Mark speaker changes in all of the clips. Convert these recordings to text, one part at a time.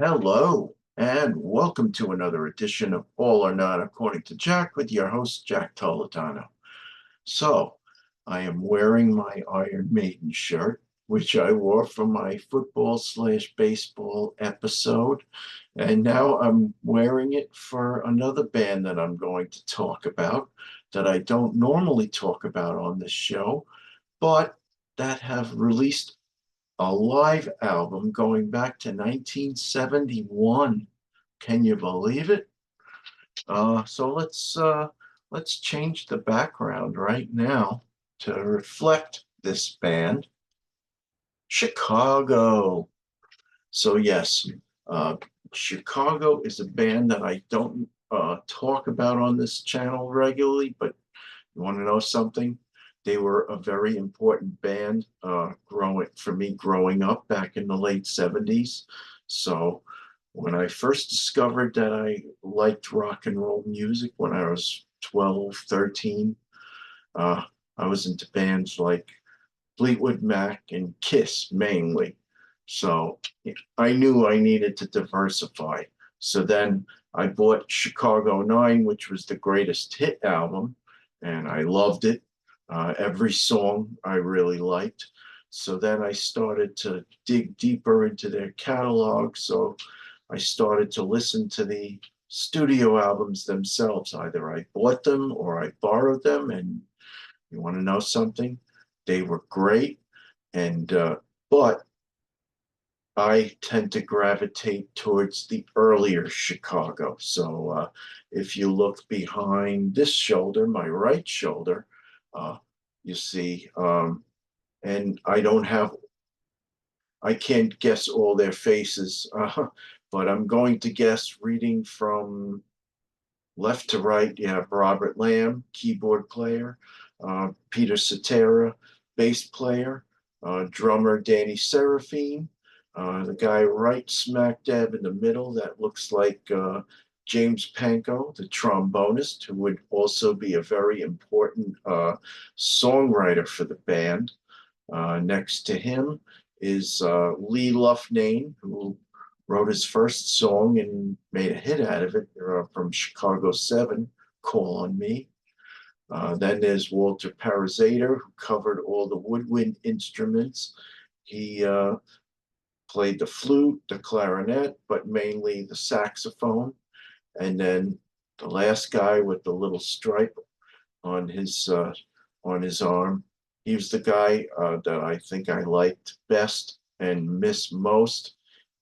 Speaker 1: Hello, and welcome to another edition of All or Not According to Jack with your host, Jack Toledano. So, I am wearing my Iron Maiden shirt, which I wore for my football/baseball episode, and now I'm wearing it for another band that I'm going to talk about that I don't normally talk about on this show, but that have released a live album going back to 1971. Can you believe it? So let's change the background right now to reflect this band, Chicago. So yes, uh, Chicago is a band that I don't talk about on this channel regularly, but you want to know something? They were a very important band growing for me growing up back in the late 70s. So when I first discovered that I liked rock and roll music when I was 12, 13, uh, I was into bands like Fleetwood Mac and Kiss mainly. So I knew I needed to diversify. So then I bought Chicago 9, which was the greatest hit album, and I loved it. Every song I really liked. So then I started to dig deeper into their catalog. So I started to listen to the studio albums themselves. Either I bought them or I borrowed them. And you want to know something? They were great. And, but I tend to gravitate towards the earlier Chicago. So if you look behind this shoulder, my right shoulder, uh, you see, and I can't guess all their faces, but I'm going to guess reading from left to right. You have Robert Lamb, keyboard player, Peter Cetera, bass player, drummer Danny Seraphine, the guy right smack dab in the middle that looks like James Pankow, the trombonist, who would also be a very important songwriter for the band. Next to him is Lee Loughnane, who wrote his first song and made a hit out of it from Chicago 7, Call on Me. Then there's Walter Parazater, who covered all the woodwind instruments. He played the flute, the clarinet, but mainly the saxophone. And then the last guy with the little stripe on his arm. He was the guy that I think I liked best and miss most.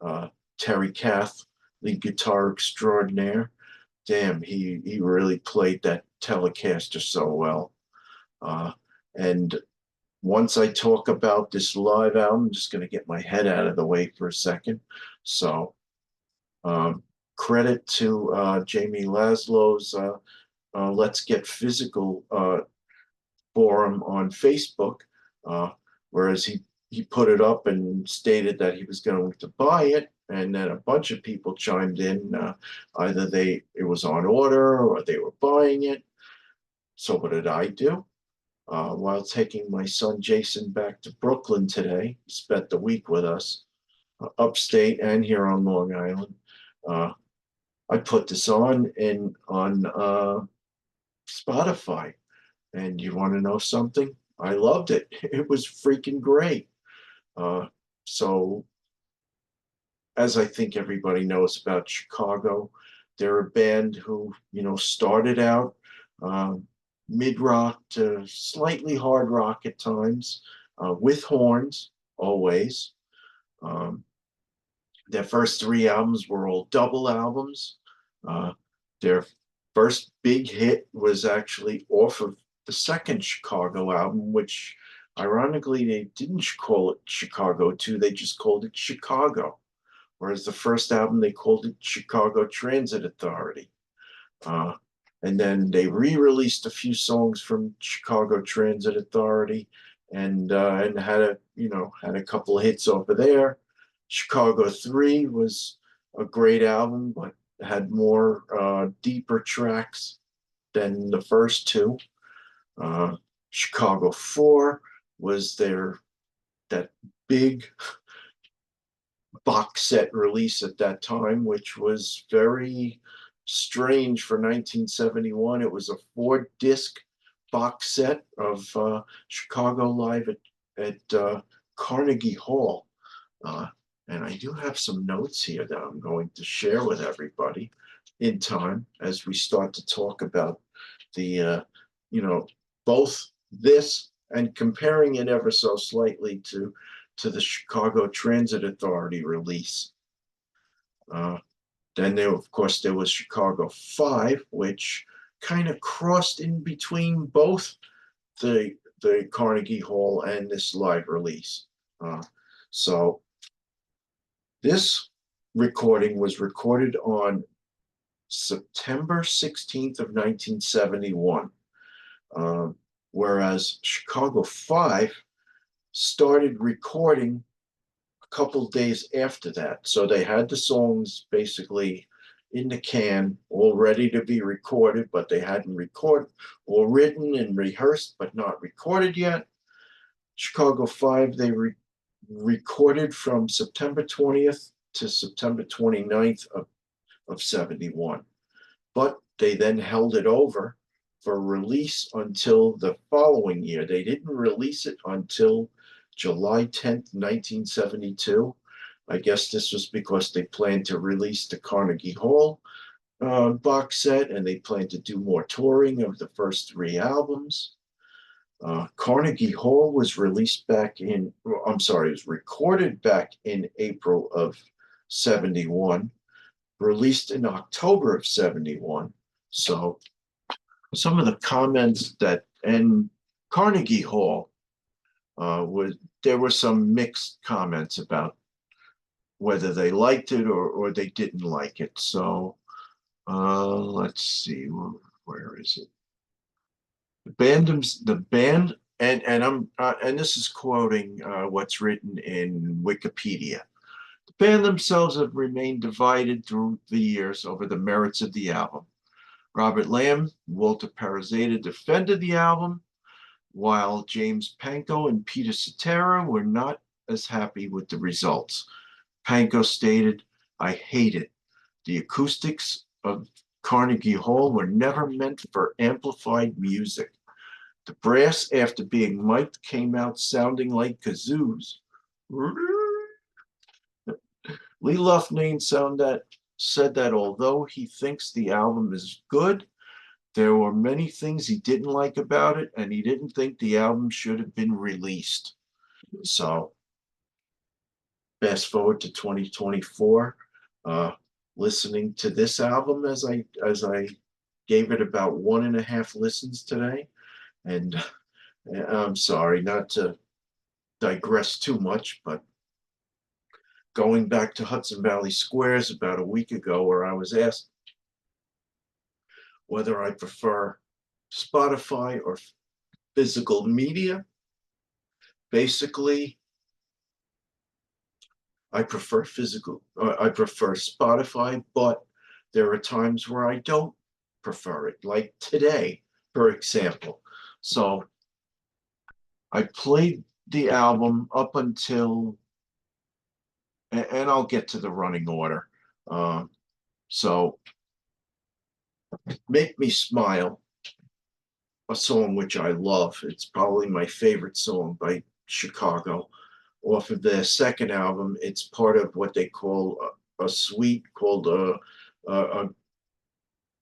Speaker 1: Uh, Terry Kath, the guitar extraordinaire. Damn, he really played that Telecaster so well. Uh, and once I talk about this live album, I'm just going to get my head out of the way for a second. So, um, credit to Jamie Laszlo's Let's Get Physical forum on Facebook, uh, whereas he put it up and stated that he was going to buy it, and then a bunch of people chimed in. Either it was on order or they were buying it. So what did I do? While taking my son Jason back to Brooklyn today, he spent the week with us, upstate and here on Long Island. Uh, I put this on Spotify. And you want to know something? I loved it. It was freaking great. Uh, so, as I think everybody knows about Chicago, they're a band who, started out mid rock to slightly hard rock at times, with horns always. Um, their first three albums were all double albums. Uh, their first big hit was actually off of the second Chicago album, which ironically they didn't call it Chicago 2, they just called it Chicago. Whereas the first album they called it Chicago Transit Authority. Uh, and then they re-released a few songs from Chicago Transit Authority and had a couple of hits over there. Chicago 3 was a great album, but had more deeper tracks than the first two. Chicago 4 was that big box set release at that time, which was very strange for 1971. It was a 4 disc box set of Chicago Live at Carnegie Hall. Uh, and I do have some notes here that I'm going to share with everybody in time as we start to talk about the, both this and comparing it ever so slightly to the Chicago Transit Authority release. Then there, of course, there was Chicago 5, which kind of crossed in between both the Carnegie Hall and this live release. So this recording was recorded on September 16th of 1971, whereas Chicago 5 started recording a couple days after that. So they had the songs basically in the can, all ready to be recorded, but they hadn't recorded or written and rehearsed, but not recorded yet. Chicago 5, they recorded from September 20th to September 29th of 71. But they then held it over for release until the following year. They didn't release it until July 10th, 1972. I guess this was because they planned to release the Carnegie Hall box set, and they planned to do more touring of the first 3 albums. Carnegie Hall was released back in, I'm sorry, it was recorded back in April of 71, released in October of 71. So some of the comments that, and Carnegie Hall, there were some mixed comments about whether they liked it or they didn't like it. So let's see, where is it? The band, and this is quoting what's written in Wikipedia. The band themselves have remained divided through the years over the merits of the album. Robert Lamb, Walter Parazita defended the album, while James Pankow and Peter Cetera were not as happy with the results. Pankow stated, "I hate it. The acoustics of Carnegie Hall were never meant for amplified music. The brass, after being mic'd, came out sounding like kazoos." Lee Loughnane said that although he thinks the album is good, there were many things he didn't like about it, and he didn't think the album should have been released. So, fast forward to 2024, listening to this album as I gave it about 1.5 listens today, and I'm sorry not to digress too much, but going back to Hudson Valley Squares about a week ago, where I was asked whether I prefer Spotify or physical media. Basically, I prefer Spotify, but there are times where I don't prefer it, like today, for example. So I played the album up until, and I'll get to the running order. So Make Me Smile, a song which I love. It's probably my favorite song by Chicago. Off of their second album, it's part of what they call a suite called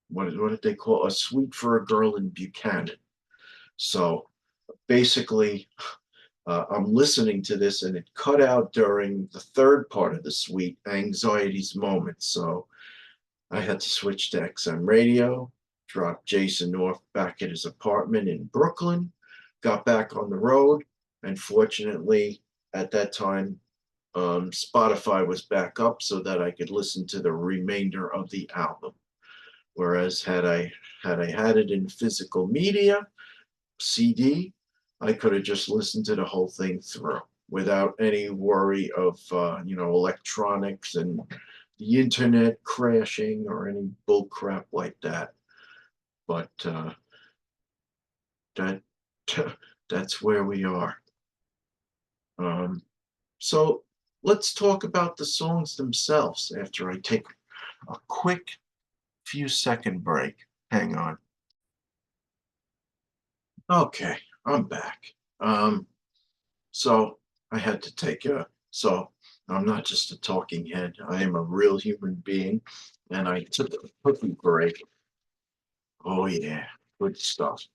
Speaker 1: what did they call, a suite for a girl in Buchanan. So basically, I'm listening to this and it cut out during the third part of the suite, Anxiety's Moment. So I had to switch to XM radio, dropped Jason off back at his apartment in Brooklyn, got back on the road, and fortunately, at that time, Spotify was back up so that I could listen to the remainder of the album. Whereas had I had it in physical media, CD, I could have just listened to the whole thing through without any worry of electronics and the internet crashing or any bull crap like that. But that that's where we are. So let's talk about the songs themselves after I take a quick few second break. Hang on. Okay, I'm back. Um, so I had to take a, so I'm not just a talking head. I am a real human being, and I took a cookie break. Oh yeah, good stuff.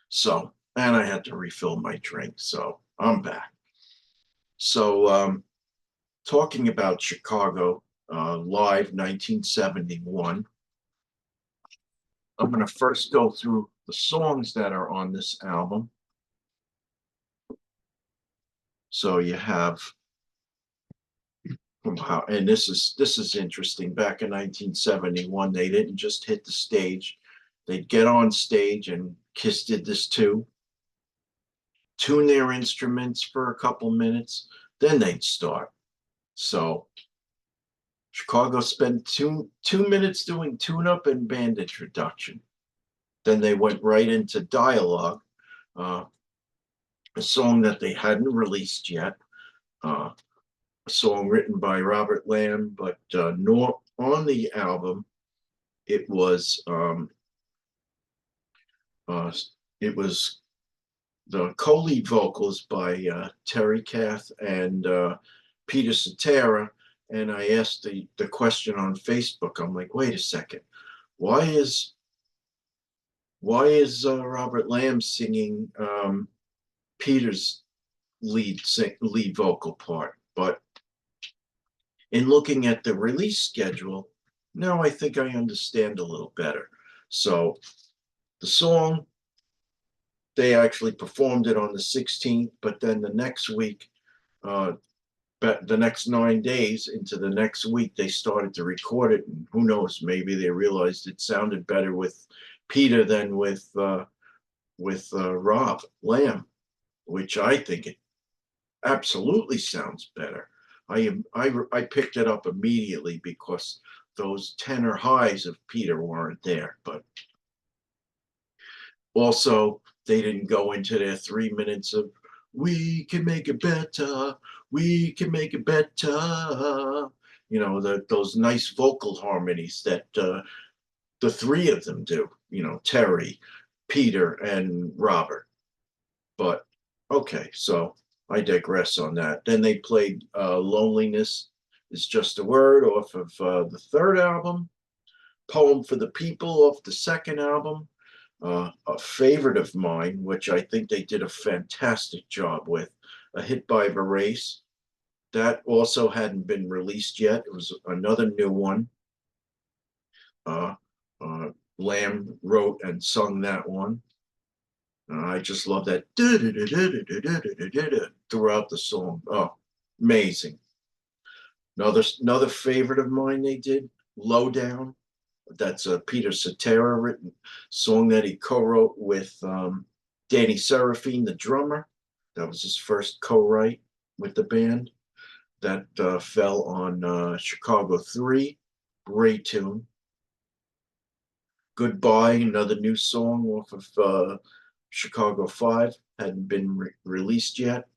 Speaker 1: So, and I had to refill my drink. So I'm back. So, talking about Chicago, Live 1971, I'm going to first go through the songs that are on this album. So you have how, and this is interesting. Back in 1971, they didn't just hit the stage; they'd get on stage, and Kiss did this too. Tune their instruments for a couple minutes, then they'd start. So Chicago spent two minutes doing tune-up and band introduction. Then they went right into dialogue, uh, a song that they hadn't released yet, a song written by Robert Lamb, but nor on the album it was uh, it was the co-lead vocals by Terry Kath and Peter Cetera. And I asked the question on Facebook. I'm like, wait a second, why is Robert Lamb singing Peter's lead vocal part? But in looking at the release schedule, now I think I understand a little better. So the song, they actually performed it on the 16th, but then the next week, uh, but the next 9 days into the next week, they started to record it. And who knows, maybe they realized it sounded better with Peter than with Rob Lamb, which I think it absolutely sounds better. I picked it up immediately because those tenor highs of Peter weren't there. But also, they didn't go into their 3 minutes of "we can make it better, we can make it better." Those nice vocal harmonies that the three of them do. Terry, Peter, and Robert. But okay, so I digress on that. Then they played "Loneliness Is Just a Word" off of the third album, "Poem for the People" off the second album, a favorite of mine, which I think they did a fantastic job with, "A Hit by Race." That also hadn't been released yet. It was another new one. Uh, uh, Lamb wrote and sung that one. I just love that throughout the song. Oh, amazing. Another favorite of mine they did, "Lowdown." That's a Peter Cetera written song that he co-wrote with Danny Seraphine, the drummer. That was his first co-write with the band. That fell on Chicago 3. Great tune. "Goodbye," another new song off of Chicago 5, hadn't been released yet.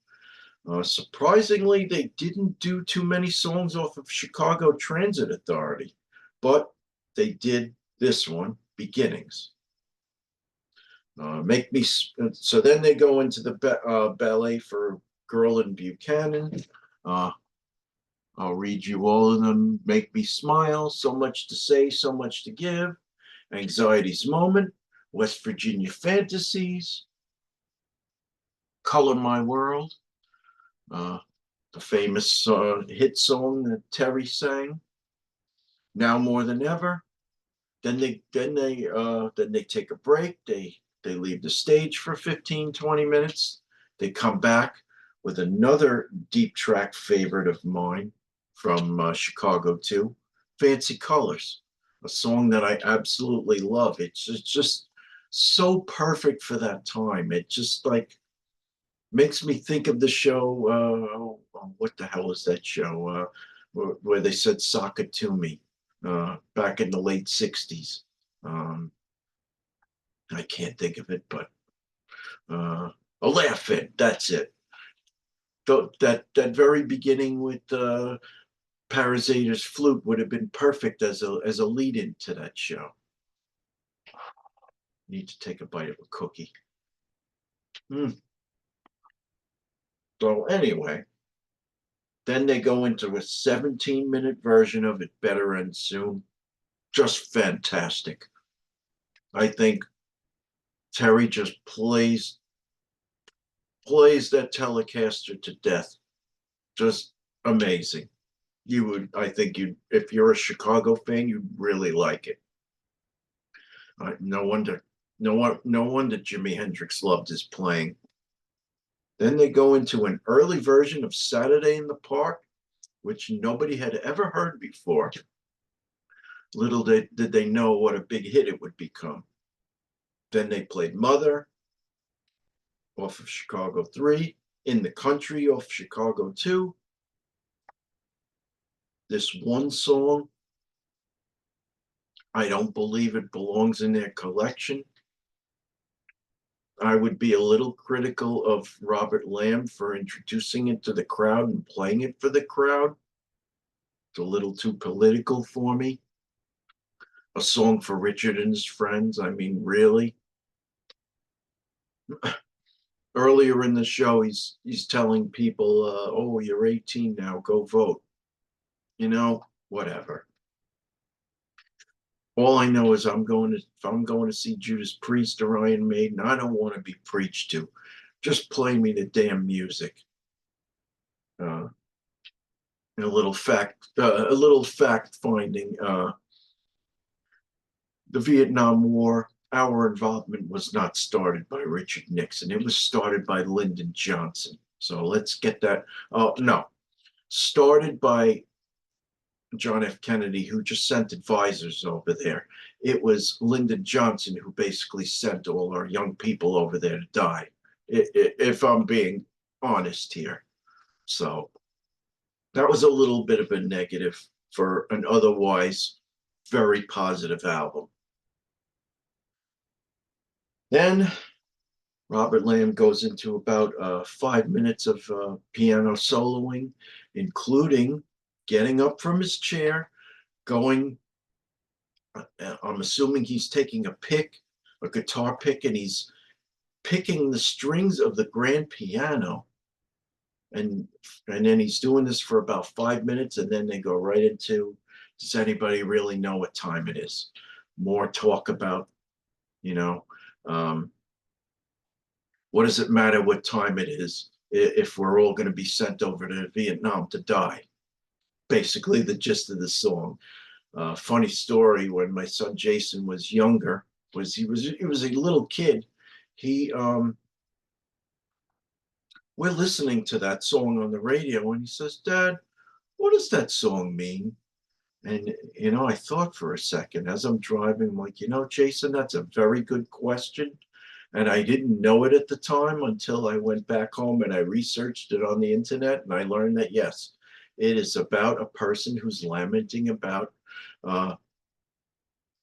Speaker 1: Surprisingly, they didn't do too many songs off of Chicago Transit Authority, but they did this one, "Beginnings." Make me so then they go into the ballet for "Girl in Buchanan." Uh, I'll read you all of them. "Make Me Smile," "So Much to Say, So Much to Give," "Anxiety's Moment," "West Virginia Fantasies," "Color My World," uh, the famous hit song that Terry sang, "Now More Than Ever." Then they take a break. They leave the stage for 15, 20 minutes. They come back with another deep track favorite of mine from Chicago too, "Fancy Colors," a song that I absolutely love. It's just so perfect for that time. It just like makes me think of the show. What the hell is that show? Where they said "Sock It to Me" back in the late '60s. Um, I can't think of it, but uh, a laugh in. That's it. That very beginning with Parasitor's flute would have been perfect as a lead in to that show. Need to take a bite of a cookie. So anyway, then they go into a 17-minute version of It Better End Soon. Just fantastic. I think Terry just plays that Telecaster to death. Just amazing. I think if you're a Chicago fan, you'd really like it. No wonder Jimi Hendrix loved his playing. Then they go into an early version of Saturday in the Park, which nobody had ever heard before. Little did they know what a big hit it would become. Then they played Mother off of Chicago 3, In the Country off Chicago 2. This one song, I don't believe it belongs in their collection. I would be a little critical of Robert Lamb for introducing it to the crowd and playing it for the crowd. It's a little too political for me. A song for Richard and his friends. I mean, really? Earlier in the show, he's telling people, "Oh, you're 18 now. Go vote." Whatever. All I know is if I'm going to see Judas Priest or Iron Maiden, I don't want to be preached to. Just play me the damn music. A little fact finding. The Vietnam War, our involvement was not started by Richard Nixon. It was started by Lyndon Johnson. So let's get that. Oh, no. Started by John F. Kennedy, who just sent advisors over there. It was Lyndon Johnson who basically sent all our young people over there to die, if I'm being honest here. So that was a little bit of a negative for an otherwise very positive album. Then Robert Lamb goes into about 5 minutes of piano soloing, including getting up from his chair, going, I'm assuming he's taking a guitar pick, and he's picking the strings of the grand piano. And then he's doing this for about 5 minutes, and then they go right into, does anybody really know what time it is? More talk about, what does it matter what time it is if we're all going to be sent over to Vietnam to die? Basically, the gist of the song. Funny story: when my son Jason was younger, he was a little kid. We're listening to that song on the radio, and he says, "Dad, what does that song mean?" And I thought for a second as I'm driving. I'm like, Jason, that's a very good question. And I didn't know it at the time until I went back home and I researched it on the internet, and I learned that, yes, it is about a person who's lamenting about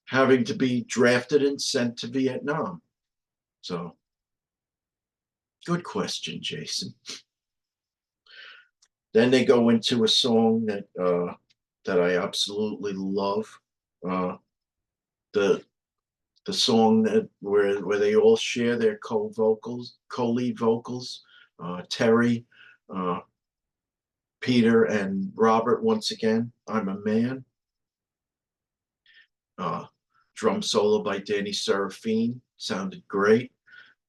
Speaker 1: having to be drafted and sent to Vietnam. So, good question, Jason. Then they go into a song that I absolutely love. The song where they all share their co-lead vocals. Terry, Peter, and Robert once again. I'm a Man. Drum solo by Danny Serafine sounded great,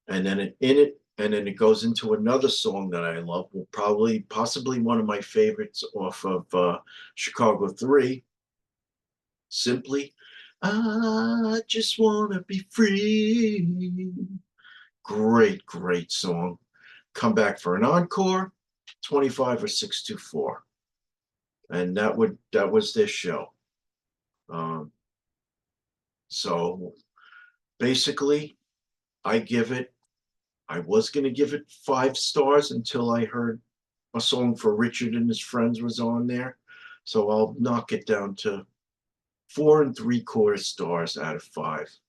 Speaker 1: and then it goes into another song that I love. Possibly one of my favorites off of Chicago 3. Simply, I just want to be free. Great song. Come back for an encore, 25 or 624. And that was their show. So basically, I was going to give it 5 stars until I heard a song for Richard and his friends was on there. So I'll knock it down to 4 3/4 stars out of 5.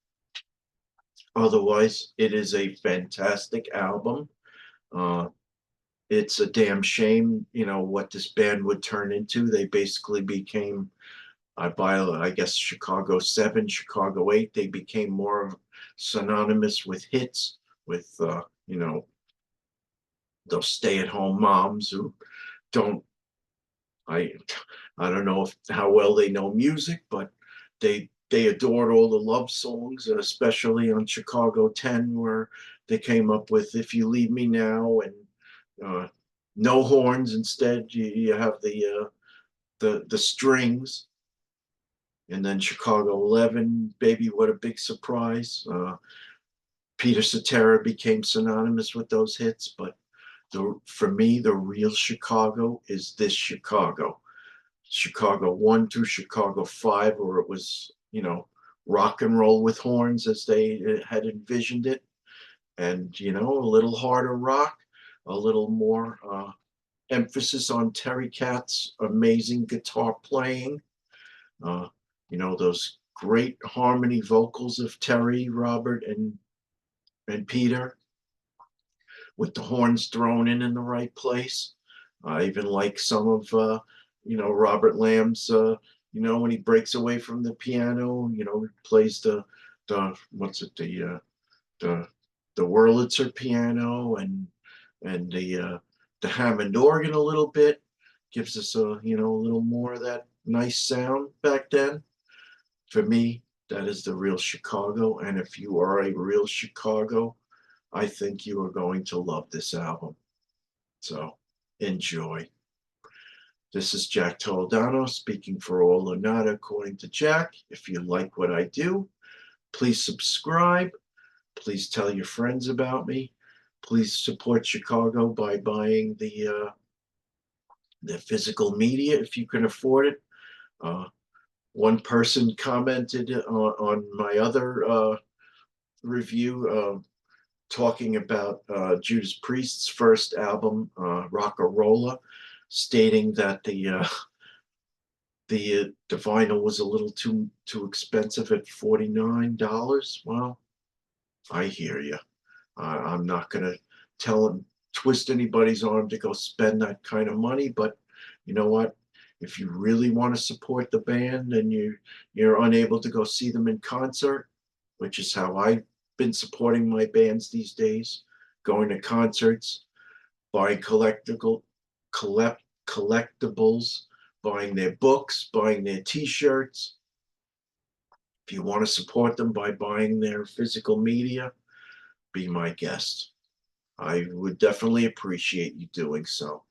Speaker 1: Otherwise, it is a fantastic album. it's a damn shame, what this band would turn into. They basically became, I guess, Chicago 7, Chicago 8. They became more synonymous with hits, with, those stay-at-home moms who don't, I, I don't know how well they know music, but they adored all the love songs, and especially on Chicago 10, where they came up with "If You Leave Me Now" and uh, no horns. Instead, you have the strings. And then Chicago 11, "Baby What a Big Surprise." Peter Cetera became synonymous with those hits, but for me, the real Chicago is this Chicago. Chicago 1 through Chicago 5, where it was, rock and roll with horns as they had envisioned it. And, a little harder rock, a little more emphasis on Terry Katz's amazing guitar playing. Uh, those great harmony vocals of Terry, Robert, and Peter, with the horns thrown in the right place. I even like some of Robert Lamb's when he breaks away from the piano, plays the what's it the the Wurlitzer piano and the Hammond organ a little bit, gives us a little more of that nice sound back then. For me, that is the real Chicago, and if you are a real Chicago, I think you are going to love this album. So enjoy. This is Jack Toledano speaking for All or Nada according to Jack. If you like what I do, please subscribe. Please tell your friends about me. Please support Chicago by buying the physical media if you can afford it. One person commented on my other review, talking about Judas Priest's first album, Rock-a-Rolla, stating that the vinyl was a little too expensive at $49. Well, I hear you. I'm not gonna twist anybody's arm to go spend that kind of money, but you know what? If you really want to support the band and you're unable to go see them in concert, which is how I've been supporting my bands these days, going to concerts, buying collectibles, buying their books, buying their t-shirts. If you want to support them by buying their physical media, be my guest. I would definitely appreciate you doing so.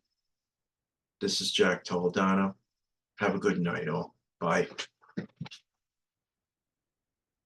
Speaker 1: This is Jack Toledano. Have a good night, all. Bye.